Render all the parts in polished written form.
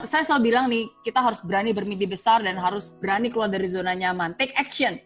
saya selalu bilang nih, kita harus berani bermimpi besar dan harus berani keluar dari zona nyaman. Take action.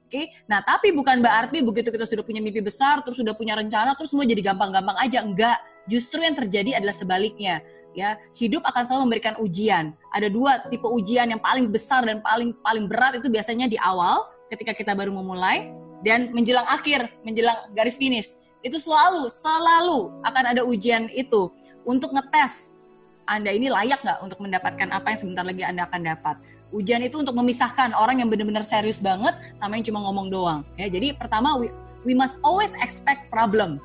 Oke? Nah, tapi bukan berarti begitu kita sudah punya mimpi besar, terus sudah punya rencana, terus semua jadi gampang-gampang aja. Enggak. Justru yang terjadi adalah sebaliknya. Ya, hidup akan selalu memberikan ujian. Ada 2 tipe ujian yang paling besar dan paling berat itu biasanya di awal, ketika kita baru memulai, dan menjelang akhir, menjelang garis finish. Itu selalu akan ada ujian itu untuk ngetes Anda ini layak nggak untuk mendapatkan apa yang sebentar lagi Anda akan dapat. Ujian itu untuk memisahkan orang yang benar-benar serius banget sama yang cuma ngomong doang. Ya, jadi pertama, we must always expect problem.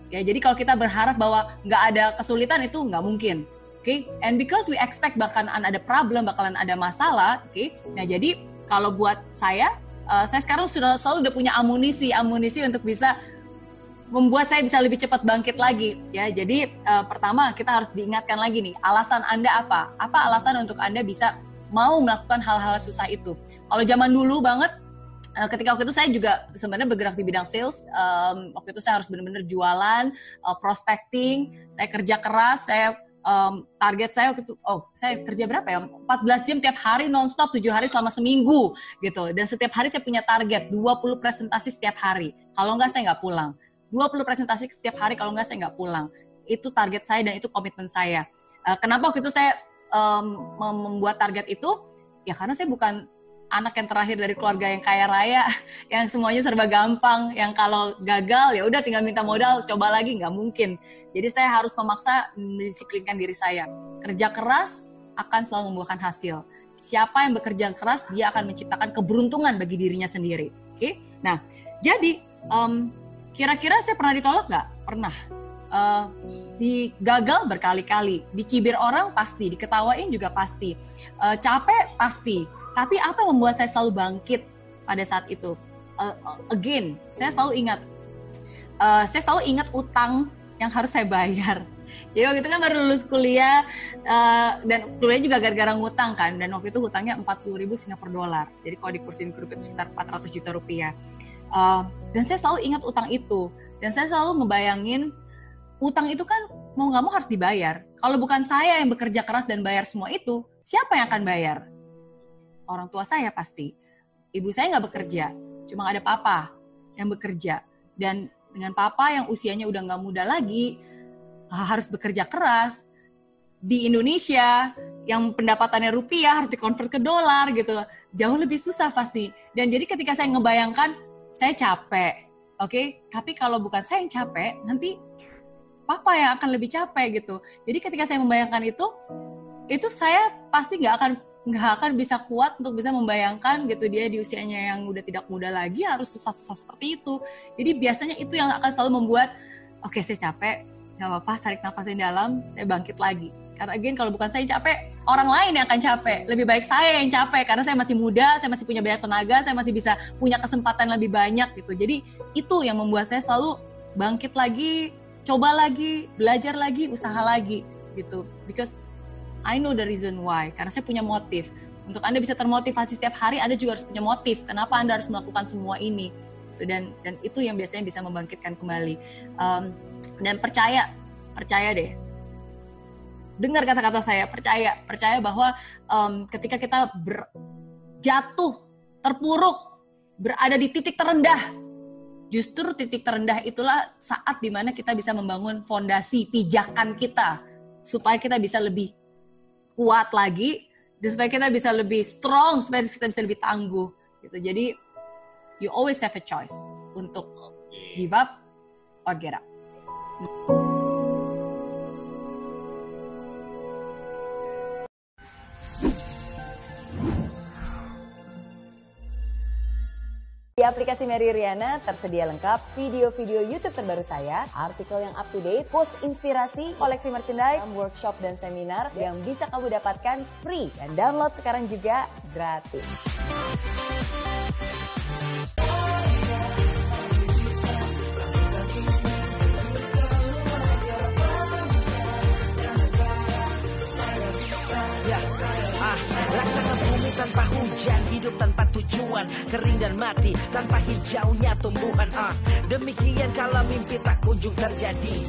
Ya, jadi kalau kita berharap bahwa nggak ada kesulitan itu nggak mungkin. Okay? And because we expect bakalan ada problem, bakalan ada masalah. Okay? Nah, jadi kalau buat saya sekarang selalu udah punya amunisi untuk bisa membuat saya bisa lebih cepat bangkit lagi. Ya, jadi pertama kita harus diingatkan lagi nih, alasan Anda apa? Apa alasan untuk Anda bisa mau melakukan hal-hal susah itu? Kalau zaman dulu banget, ketika waktu itu saya juga sebenarnya bergerak di bidang sales. Waktu itu saya harus benar-benar jualan, prospecting, saya kerja keras, target saya waktu itu, saya kerja berapa ya? 14 jam tiap hari non-stop, 7 hari selama seminggu gitu. Dan setiap hari saya punya target 20 presentasi setiap hari. Kalau enggak saya enggak pulang. 20 presentasi setiap hari, kalau enggak saya enggak pulang. Itu target saya dan itu komitmen saya. Kenapa waktu itu saya membuat target itu? Ya karena saya bukan anak yang terakhir dari keluarga yang kaya raya, yang semuanya serba gampang, yang kalau gagal ya udah tinggal minta modal, coba lagi, nggak mungkin. Jadi saya harus memaksa mendisiplinkan diri saya. Kerja keras akan selalu membuahkan hasil. Siapa yang bekerja keras, dia akan menciptakan keberuntungan bagi dirinya sendiri. Oke? Nah, jadi kira-kira saya pernah ditolak nggak? Pernah. Digagal berkali-kali, dikibir orang pasti, diketawain juga pasti, capek pasti. Tapi apa yang membuat saya selalu bangkit pada saat itu? Again, saya selalu ingat utang yang harus saya bayar. Jadi waktu itu kan baru lulus kuliah, dan kuliah juga gara-gara ngutang kan, dan waktu itu hutangnya 40.000 Singapura dolar. Jadi kalau dikursin ke rupiah itu sekitar 400 juta rupiah. Dan saya selalu ingat utang itu, dan saya selalu ngebayangin utang itu kan mau nggak mau harus dibayar. Kalau bukan saya yang bekerja keras dan bayar semua itu, siapa yang akan bayar? Orang tua saya pasti. Ibu saya nggak bekerja, cuma ada papa yang bekerja. Dan dengan papa yang usianya udah nggak muda lagi, harus bekerja keras. Di Indonesia, yang pendapatannya rupiah harus dikonvert ke dolar gitu. Jauh lebih susah pasti. Dan jadi ketika saya ngebayangkan, saya capek, oke? Tapi kalau bukan saya yang capek, nanti papa yang akan lebih capek gitu. Jadi ketika saya membayangkan itu saya pasti nggak akan bisa kuat untuk bisa membayangkan gitu dia di usianya yang udah tidak muda lagi harus susah-susah seperti itu. Jadi biasanya itu yang akan selalu membuat, oke, saya capek, nggak apa-apa, tarik nafas yang dalam, saya bangkit lagi. Karena again, kalau bukan saya yang capek, orang lain yang akan capek. Lebih baik saya yang capek karena saya masih muda, saya masih punya banyak tenaga, saya masih bisa punya kesempatan lebih banyak gitu. Jadi itu yang membuat saya selalu bangkit lagi, coba lagi, belajar lagi, usaha lagi gitu. Because I know the reason why, karena saya punya motif. Untuk Anda bisa termotivasi setiap hari, Anda juga harus punya motif. Kenapa Anda harus melakukan semua ini? Dan itu yang biasanya bisa membangkitkan kembali. Dan percaya deh. Dengar kata-kata saya, percaya bahwa ketika kita jatuh, terpuruk, berada di titik terendah, justru titik terendah itulah saat dimana kita bisa membangun fondasi pijakan kita supaya kita bisa lebih kuat lagi, dan supaya kita bisa lebih strong, supaya kita bisa lebih tangguh gitu. Jadi you always have a choice untuk give up or get up. Di aplikasi Mary Riana tersedia lengkap video-video YouTube terbaru saya, artikel yang up to date, post inspirasi, koleksi merchandise, workshop dan seminar yang bisa kamu dapatkan free dan download sekarang juga gratis. Laksana bumi tanpa hujan, hidup tanpa tujuan, kering dan mati tanpa hijaunya tumbuhan. Demikian kalau mimpi tak kunjung terjadi.